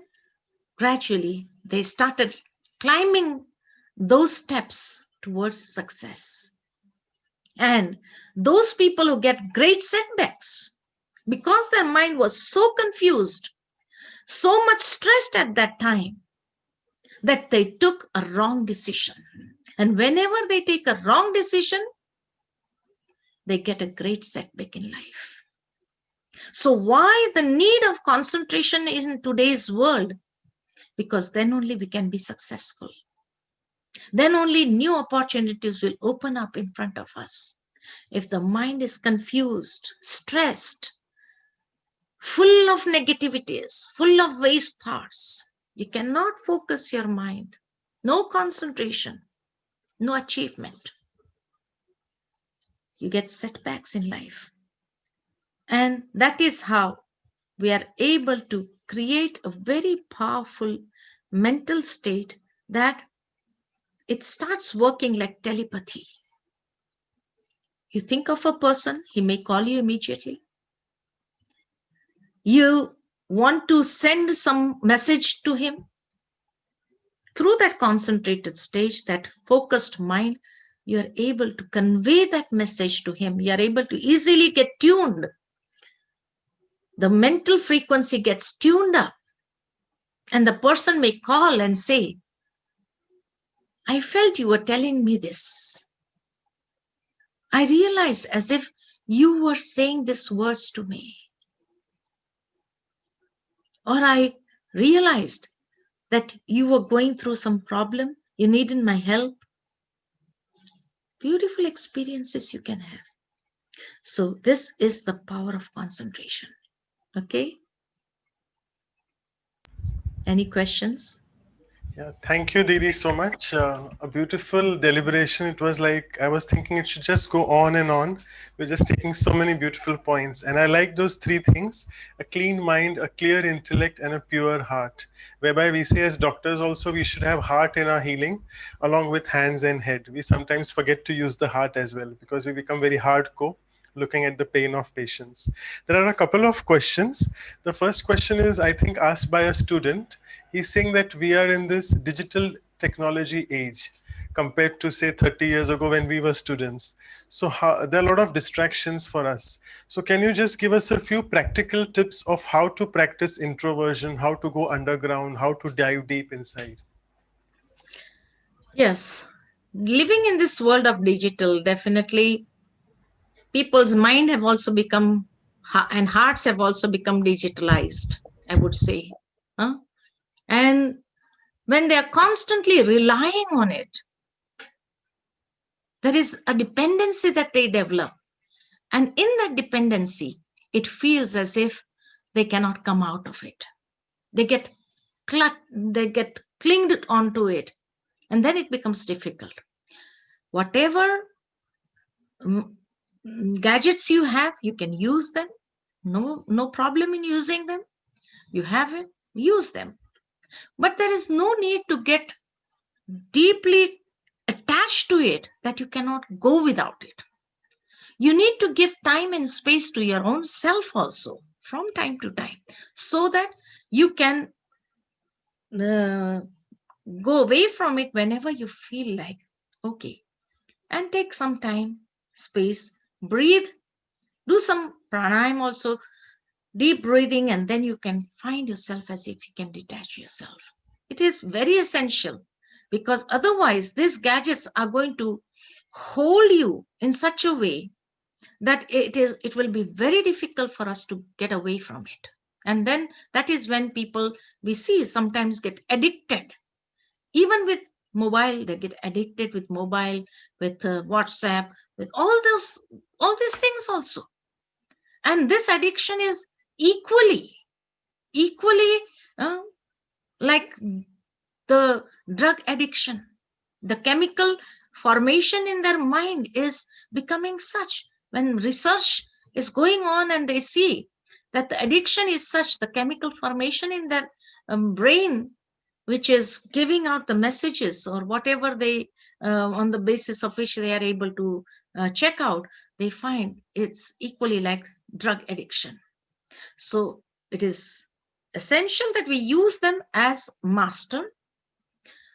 gradually, they started climbing those steps towards success. And those people who get great setbacks, because their mind was so confused, so much stressed at that time, that they took a wrong decision. And whenever they take a wrong decision, they get a great setback in life. So why the need of concentration in today's world? Because then only we can be successful. Then only new opportunities will open up in front of us. If the mind is confused, stressed, full of negativities, full of waste thoughts, you cannot focus your mind. No concentration, no achievement. You get setbacks in life. And that is how we are able to create a very powerful mental state that it starts working like telepathy. You think of a person, he may call you immediately. You want to send some message to him. Through that concentrated stage, that focused mind, you are able to convey that message to him. You are able to easily get tuned the mental frequency gets tuned up, and the person may call and say, I felt you were telling me this. I realized as if you were saying these words to me. Or I realized that you were going through some problem, you needed my help. Beautiful experiences you can have. So this is the power of concentration. Okay? Any questions? Yeah, thank you, Didi, so much. A beautiful deliberation. It was like I was thinking it should just go on and on. We're just taking so many beautiful points. And I like those three things: a clean mind, a clear intellect, and a pure heart. Whereby we say, as doctors, also, we should have heart in our healing along with hands and head. We sometimes forget to use the heart as well because we become very hardcore looking at the pain of patients. There are a couple of questions. The first question is, I think, asked by a student. He's saying that we are in this digital technology age compared to, say, 30 years ago when we were students. So there are a lot of distractions for us. So can you just give us a few practical tips of how to practice introversion, how to go underground, how to dive deep inside? Yes. Living in this world of digital, definitely people's mind have also become, and hearts have also become digitalized, I would say. And when they are constantly relying on it, there is a dependency that they develop. And in that dependency, it feels as if they cannot come out of it. They get clinged onto it, and then it becomes difficult. Whatever gadgets you have, you can use them. No problem in using them. You have it, use them. But there is no need to get deeply attached to it that you cannot go without it. You need to give time and space to your own self also from time to time, so that you can go away from it whenever you feel like, okay, and take some time, space, breathe, do some pranayama also, deep breathing, and then you can find yourself as if you can detach yourself. It is very essential, because otherwise these gadgets are going to hold you in such a way that it will be very difficult for us to get away from it. And then that is when people we see sometimes get addicted. Even with mobile, they get addicted with mobile, with WhatsApp, with all these things also. And this addiction is equally like the drug addiction. The chemical formation in their mind is becoming such. When research is going on and they see that the addiction is such, the chemical formation in their brain, which is giving out the messages or whatever they, on the basis of which they are able to check out, they find it's equally like drug addiction. So it is essential that we use them as master.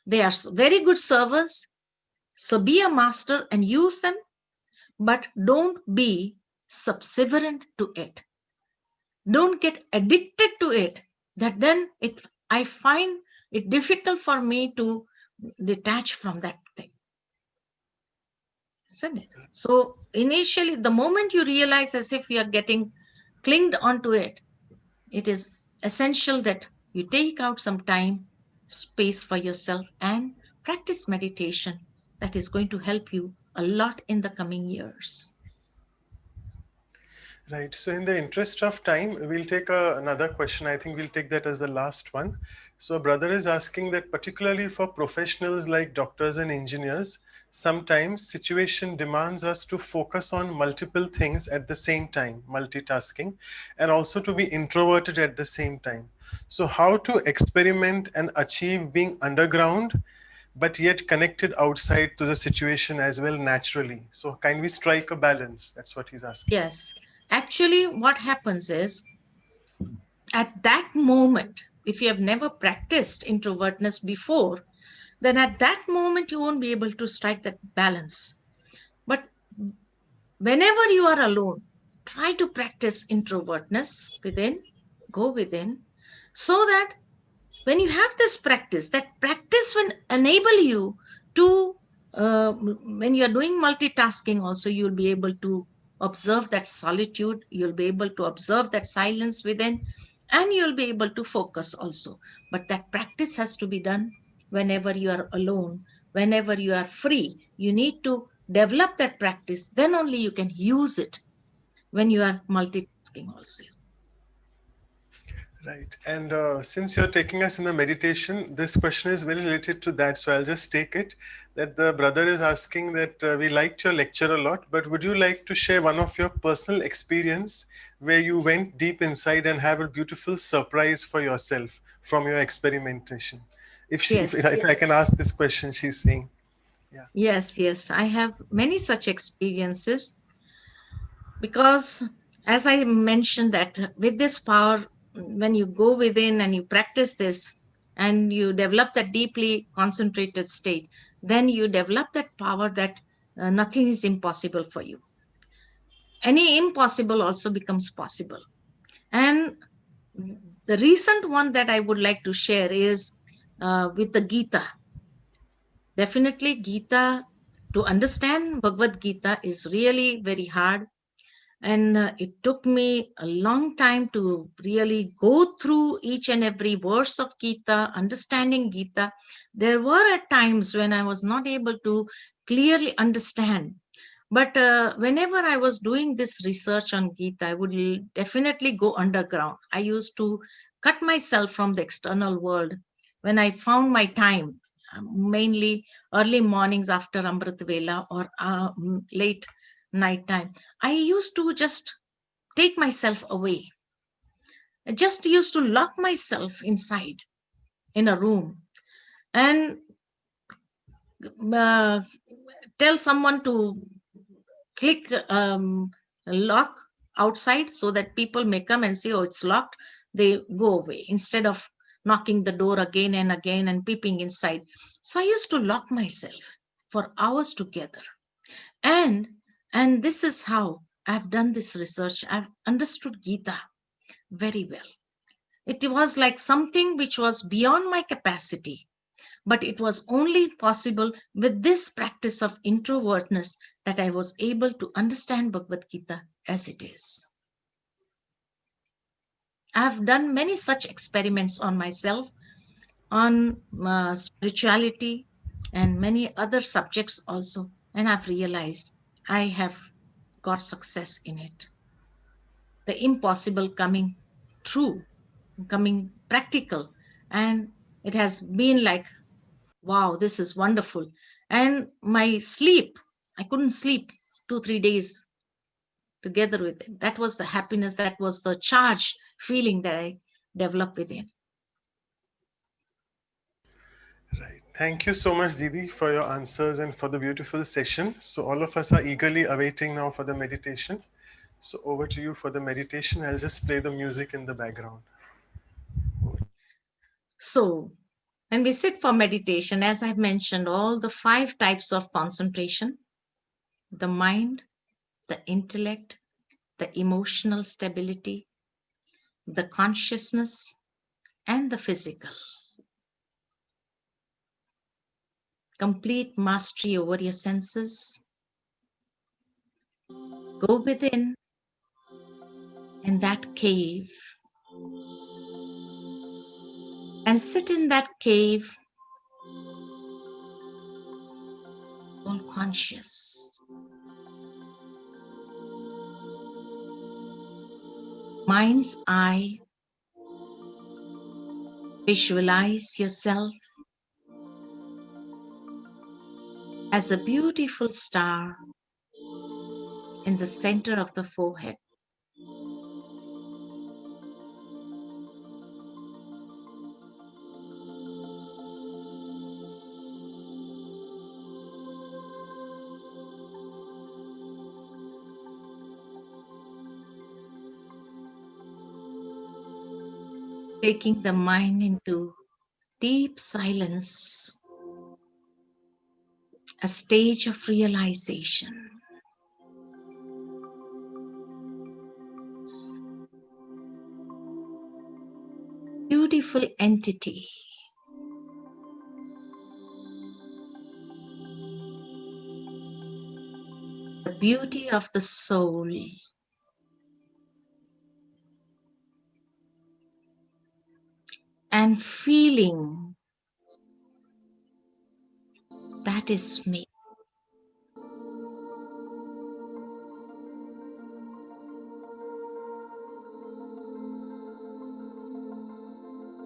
They are very good servers. So be a master and use them, but don't be subservient to it. Don't get addicted to it, that then I find it difficult for me to detach from that thing. Isn't it? So initially, the moment you realize as if you are getting clinged onto it, it is essential that you take out some time, space for yourself and practice meditation. That is going to help you a lot in the coming years. Right. So in the interest of time, we'll take another question. I think we'll take that as the last one. So a brother is asking that particularly for professionals like doctors and engineers, sometimes situation demands us to focus on multiple things at the same time, multitasking, and also to be introverted at the same time. So how to experiment and achieve being underground, but yet connected outside to the situation as well naturally. So can we strike a balance? That's what he's asking. Yes. Actually, what happens is, at that moment, if you have never practiced introvertness before, then at that moment you won't be able to strike that balance. But whenever you are alone, try to practice introvertness within, go within, so that when you have this practice, that practice will enable you to, when you're doing multitasking also, you'll be able to observe that solitude, you'll be able to observe that silence within, and you'll be able to focus also. But that practice has to be done whenever you are alone, whenever you are free. You need to develop that practice, then only you can use it when you are multitasking also. Right. And since you're taking us in the meditation, this question is very related to that. So I'll just take it that the brother is asking that we liked your lecture a lot, but would you like to share one of your personal experience where you went deep inside and have a beautiful surprise for yourself from your experimentation? If I can ask this question, she's saying, yeah. Yes, I have many such experiences, because as I mentioned that with this power, when you go within and you practice this and you develop that deeply concentrated state, then you develop that power that nothing is impossible for you. Any impossible also becomes possible. And the recent one that I would like to share is with the Gita. Definitely, Gita, to understand Bhagavad Gita is really very hard. And it took me a long time to really go through each and every verse of Gita, understanding Gita. There were at times when I was not able to clearly understand. But whenever I was doing this research on Gita, I would definitely go underground. I used to cut myself from the external world when I found my time, mainly early mornings after Amrit Vela or late night time. I used to just take myself away. I just used to lock myself inside in a room and uh, tell someone to click lock outside so that people may come and say, oh, it's locked. They go away instead of knocking the door again and again and peeping inside. So I used to lock myself for hours together. And this is how I've done this research. I've understood Gita very well. It was like something which was beyond my capacity, but it was only possible with this practice of introvertness that I was able to understand Bhagavad Gita as it is. I've done many such experiments on myself, on spirituality and many other subjects also, and I've realized I have got success in it. The impossible coming true, coming practical, and it has been like, wow, this is wonderful. And my sleep, I couldn't sleep 2 3 days together with it. That was the happiness, that was the charged feeling that I developed within. Right. Thank you so much, Didi, for your answers and for the beautiful session. So all of us are eagerly awaiting now for the meditation. So over to you for the meditation. I'll just play the music in the background. So when we sit for meditation, as I've mentioned, all the 5 types of concentration: the mind, the intellect, the emotional stability, the consciousness, and the physical. Complete mastery over your senses. Go within in that cave and sit in that cave all conscious. Mind's eye, visualize yourself as a beautiful star in the center of the forehead. Taking the mind into deep silence, a stage of realization. beautiful entity. The beauty of the soul. And feeling that is me.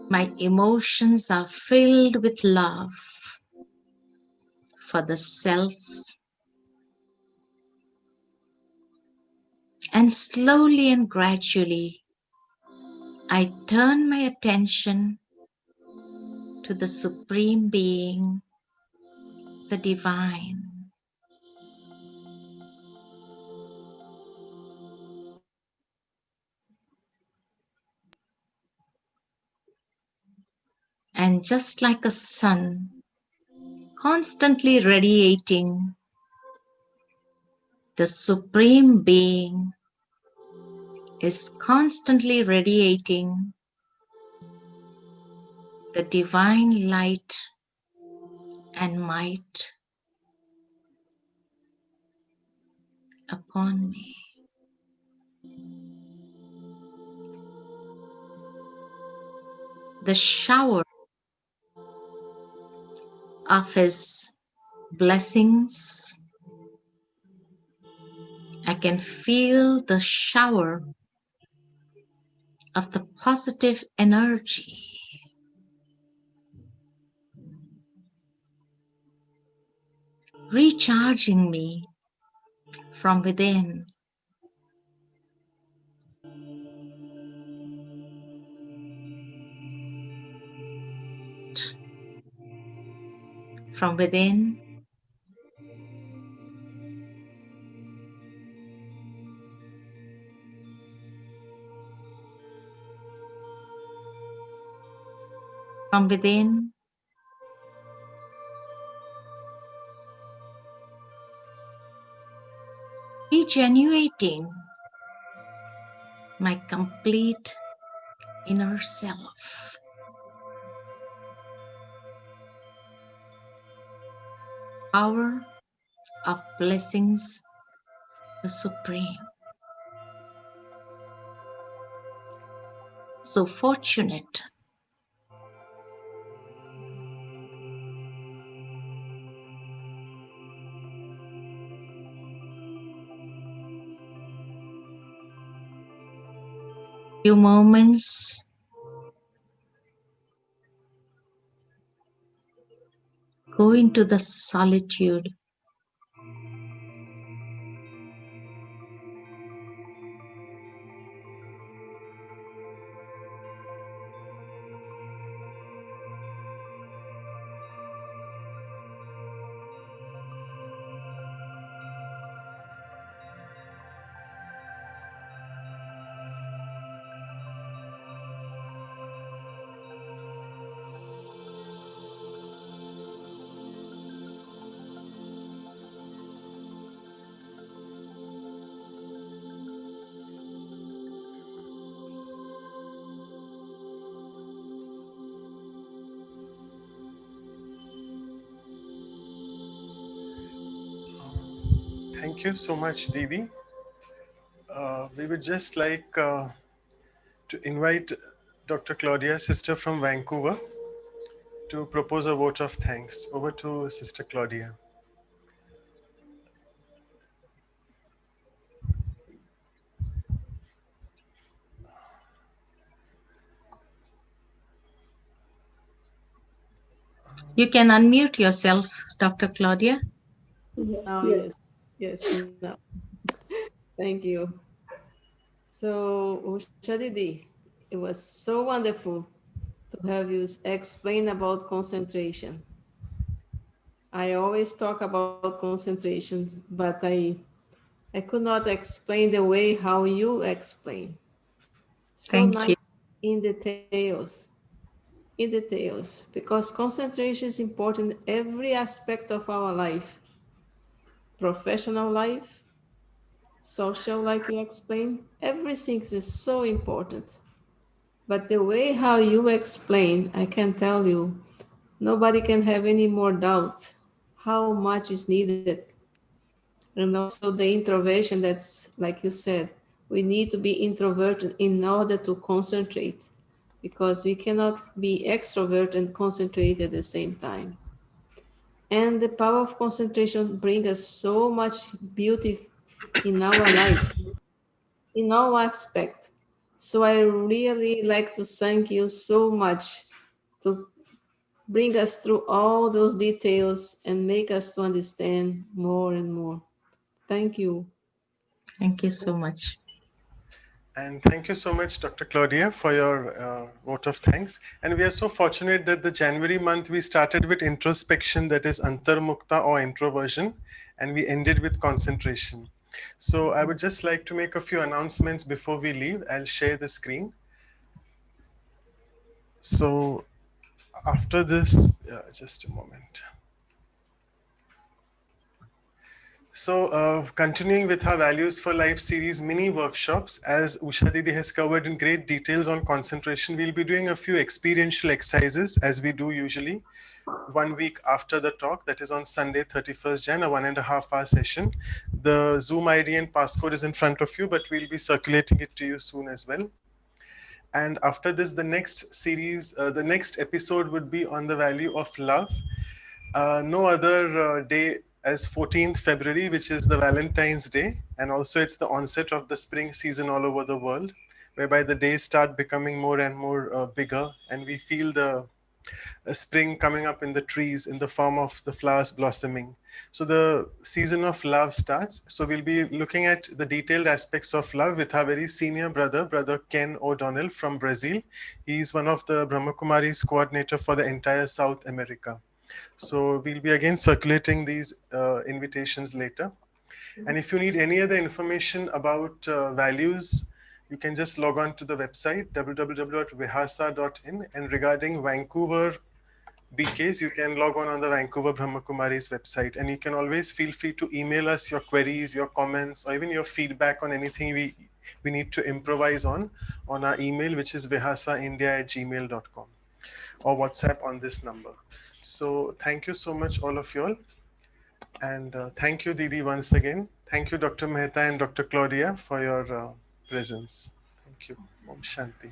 My emotions are filled with love for the self, and slowly and gradually I turn my attention to the Supreme Being, the Divine. And just like a sun constantly radiating, the Supreme Being is constantly radiating the divine light and might upon me. The shower of His blessings, I can feel the shower of the positive energy recharging me from within. From within, from within, regenerating my complete inner self. Power of blessings, the Supreme. So fortunate few moments go into the solitude. Thank you so much, Didi. We would just like to invite Dr. Claudia, sister from Vancouver, to propose a vote of thanks. Over to Sister Claudia. You can unmute yourself, Dr. Claudia. Oh, yes. Yes. No. Thank you. So, Usha Didi, it was so wonderful to have you explain about concentration. I always talk about concentration, but I could not explain the way how you explain. So Thank you. nice in details, because concentration is important in every aspect of our life, professional life, social, like you explained, everything is so important. But the way how you explain, I can tell you, nobody can have any more doubt how much is needed. And also the introversion, that's like you said, we need to be introverted in order to concentrate, because we cannot be extrovert and concentrate at the same time. And the power of concentration brings us so much beauty in our life, in all aspects. So I really like to thank you so much to bring us through all those details and make us to understand more and more. Thank you. Thank you so much. And thank you so much, Dr. Claudia, for your vote of thanks. And we are so fortunate that the January month we started with introspection, that is antarmukta or introversion, and we ended with concentration. So I would just like to make a few announcements before we leave. I'll share the screen. So after this, just a moment. So continuing with our Values for Life series mini workshops, as Usha Didi has covered in great details on concentration, we'll be doing a few experiential exercises as we do usually 1 week after the talk, that is on Sunday 31st Jan, a 1.5 hour session. The Zoom ID and passcode is in front of you, but we'll be circulating it to you soon as well. And after this, the next series, the next episode would be on the value of love. No other day as 14th February, which is the Valentine's Day, and also it's the onset of the spring season all over the world, whereby the days start becoming more and more bigger, and we feel the spring coming up in the trees in the form of the flowers blossoming. So the season of love starts. So we'll be looking at the detailed aspects of love with our very senior brother Ken O'Donnell from Brazil. He's one of the Brahma Kumaris coordinator for the entire South America. So we'll be again circulating these invitations later. And if you need any other information about values, you can just log on to the website www.vihasa.in, and regarding Vancouver BKs, you can log on the Vancouver Brahma Kumaris website, and you can always feel free to email us your queries, your comments, or even your feedback on anything we need to improvise on our email, which is vihasaindia@gmail.com, or WhatsApp on this number. So thank you so much, all of you all. And thank you, Didi, once again. Thank you, Dr. Mehta and Dr. Claudia, for your presence. Thank you. Om Shanti.